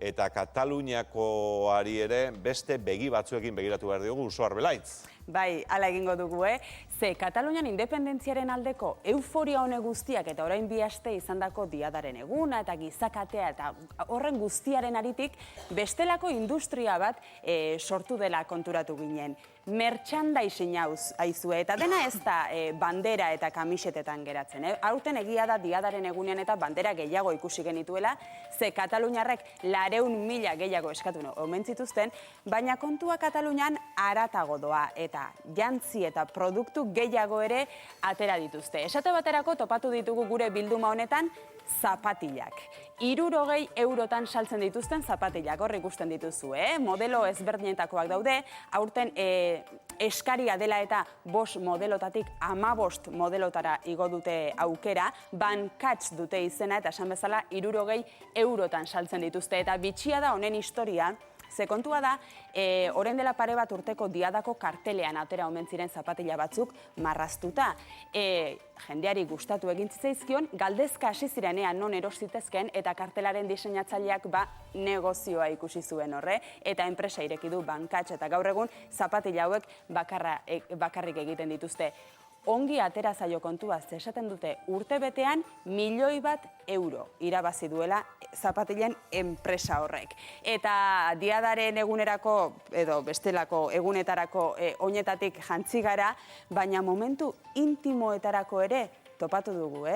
eta Kataluniakoari ere beste begi batzuekin begiratu behar diogu, Uso Arbelaitz. Bai, hala egingo dugu, Ze Katalunian independentziaren aldeko euforia hone guztiak eta orain bi aste izandako diadaren eguna eta gizakatea eta horren guztiaren aritik bestelako industria bat sortu dela konturatu ginen. Merchandising aizue, eta dena ez da bandera eta kamisetetan geratzen. Aurten egia da diadaren egunean eta bandera gehiago ikusi genituela, ze Kataluniarrek 400.000 gehiago eskatu omen zituzten, baina kontua Katalunian haratago doa eta jantzi eta produktu gehiago ere atera dituzte. Esate baterako topatu ditugu gure bilduma honetan zapatilak. 60 eurotan saltzen dituzten zapatilak, hor ikusten dituzu, modelo ezberdinetakoak daude, aurten eskaria dela eta 5 modelotatik 15 modelotara igo dute aukera, bankatz dute izena eta esan bezala 60 eurotan saltzen dituzte, eta bitxia da honen historia. Ze kontua da, orain dela pare bat urteko diadako kartelean atera omen ziren zapatila batzuk marraztuta. Jendeari gustatu egin zitzaizkion, galdezka hasi zirenean non eros zitezken eta kartelaren diseinatzaileak negozioa ikusi zuen horre, eta enpresa ireki du bankatx eta gaur egun zapatila hauek bakarrik egiten dituzte. Ongi atera zaio kontua, esaten dute urte betean 1.000.000 euro irabazi duela zapatilen enpresa horrek. Eta diadaren egunerako edo bestelako egunetarako oinetatik jantzi gara, baina momentu intimoetarako ere topatu dugu,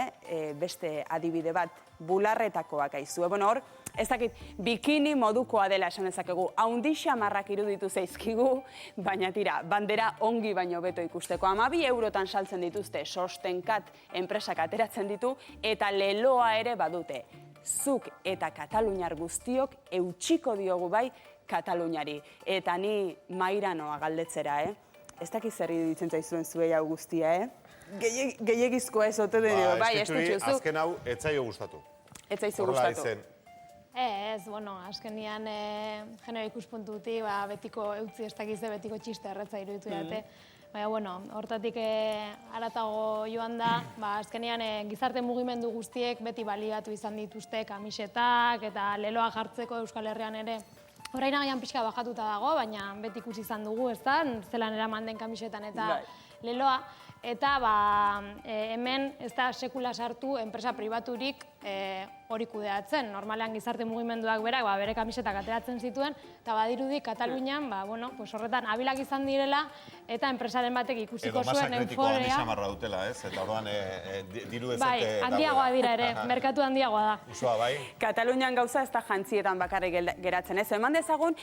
beste adibide bat, bularretakoak aizue. Bueno, hor, ez dakit, bikini modukoa dela esan dezakegu, haundi xamarrak iruditu zaizkigu, baina tira, bandera ongi baino beto ikusteko. 12 eurotan saltzen dituzte, sostenkat enpresak ateratzen ditu, eta leloa ere badute. Zuk eta Kataluniar guztiok eutxiko diogu bai Kataluniari. Eta ni mairanoa galdetzera, Ez dakit zer iruditzen zaizuen zuei hau guztia, Gehiagizkoa ez ote deno, bai, Estitxuri, azken hau, etzaio gustatu. Etzaizu gustatu. Ez, bueno, azkenian genero ikuspuntutik, betiko eutzi ez dakizte, betiko txiste erretza iruditu dute. Baina, bueno, hortatik haratago joan da, azkenian gizarte mugimendu guztiek beti baliatu izan dituzte kamisetak eta leloa jartzeko Euskal Herrian ere. Orain agian pixka bajatuta dago, baina beti ikusi izan dugu, ez da, zelan eraman den kamisetan eta leloa. Eta hemen ez da sekula sartu enpresa pribaturik hori kudeatzen. Normalean gizarte mugimenduak berak bere kamisetak ateratzen zituen, eta badirudi Katalunian horretan abilak izan direla, eta enpresaren batek ikusiko zuen euforia. Edo masa kritikoa handi samarra dutela, eta orduan diru ezete dagoela. Bai, handiagoa dira ere, merkatu handiagoa da. Usoa, bai? Katalunian gauza ez da jantzietan bakarrik geratzen, ez? Eman dezagun,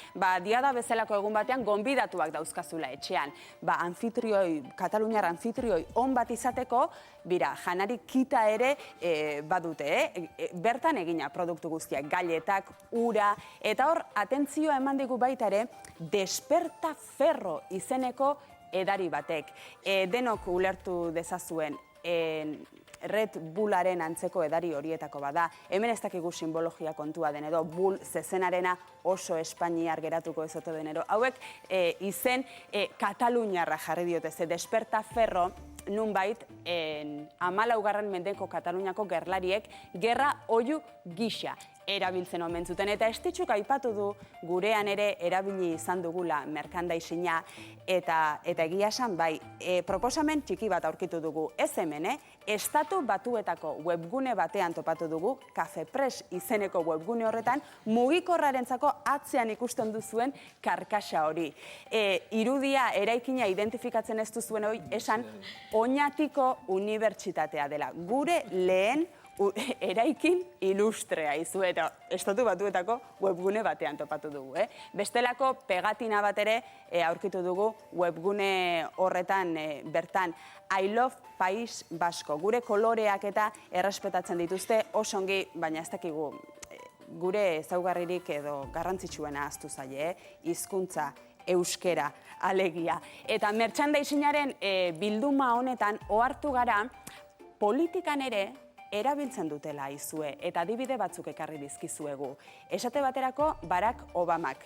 diada bezalako egun batean gonbidatuak dauzkazula etxean. Kataluniar anfitrioi on bat izateko, janari kita ere badute, bertan egina produktu guztiak, galetak, ura, eta hor, atentzioa eman digu baita ere, Despertaferro izeneko edari batek. Denok ulertu dezazuen, Red Bullaren antzeko edari horietako bada. Hemen ez dakigu simbologia kontua den edo, Bull zezenarena oso espainiar geratuko ez ote den edo. Hauek izen Kataluniarra jarri diote, ze Despertaferro nunbait 14. mendeko Kataluniako gerlariek gerra oihu gisa erabiltzen omen zuten. Eta Estitxuk aipatu du gurean ere erabili izan dugula merkandaisinga, eta egia esan bai, proposamen txiki bat aurkitu dugu. Ez hemen, Estatu Batuetako webgune batean topatu dugu, Cafepress izeneko webgune horretan, mugikorrarentzako atzean ikusten duzuen karkasa hori. Irudia eraikina identifikatzen ez duzuen hori, esan Oñatiko Unibertsitatea dela. Gure lehen eraikin ilustrea izu, eta Estatu Batuetako webgune batean topatu dugu. Bestelako pegatina bat ere aurkitu dugu webgune horretan bertan. I love País Basko. Gure koloreak eta errespetatzen dituzte osongi, baina ez dakigu gure ezaugarririk edo garrantzitsuena ahaztu zaie, hizkuntza euskera alegia. Eta merchandisingaren bilduma honetan ohartu gara politikan ere erabiltzen dutela aizue, eta adibide batzuk ekarri dizkizuegu. Esate baterako Barack Obamak.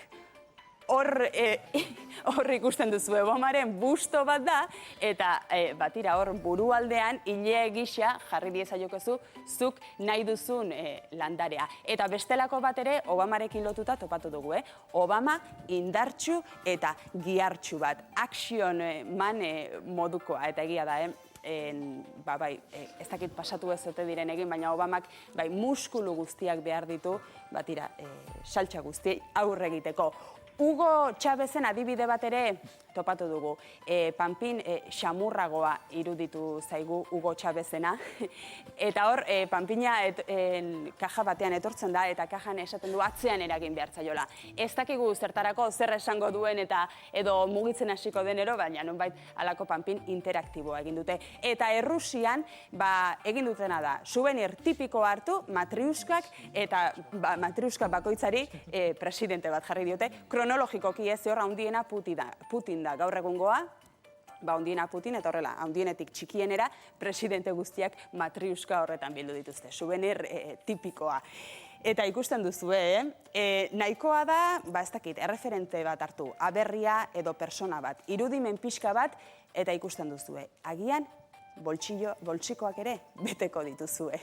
hor ikusten duzu Obamaren busto bat da, eta batira hor burualdean hilea gisa jarri diezaiokezu zuk nahi duzun landarea. Eta bestelako bat ere Obamarekin lotuta topatu dugu, Obama indartsu eta gihartsu bat, action man modukoa, eta egia da, ez dakit pasatu ez ote diren egin, baina Obamak muskulu guztiak behar ditu, batira, saltsa guzti aurre egiteko. Hugo Chávezen adibide bat ere topatu dugu. Panpin xamurragoa iruditu zaigu Hugo Chávezena. Eta hor, panpina kaja batean etortzen da, eta kajan esaten du atzean eragin behar zaiola. Ez dakigu zertarako zer esango duen eta edo mugitzen hasiko denero, baina nonbait halako panpin interaktiboa egin dute. Eta Errusian egin dutena da, souvenir tipiko hartu, matriuskak, eta matriuska bakoitzari presidente bat jarri diote, kronologikoki ez horra handiena Putin da gaur egungoa, handiena Putin, eta horrela, handienetik txikienera, presidente guztiak matriuska horretan bildu dituzte, souvenir tipikoa. Eta ikusten duzu, nahikoa da, ez dakit, erreferente bat hartu, aberria edo persona bat, irudimen pixka bat, eta ikusten duzu, agian boltsikoak ere beteko dituzue.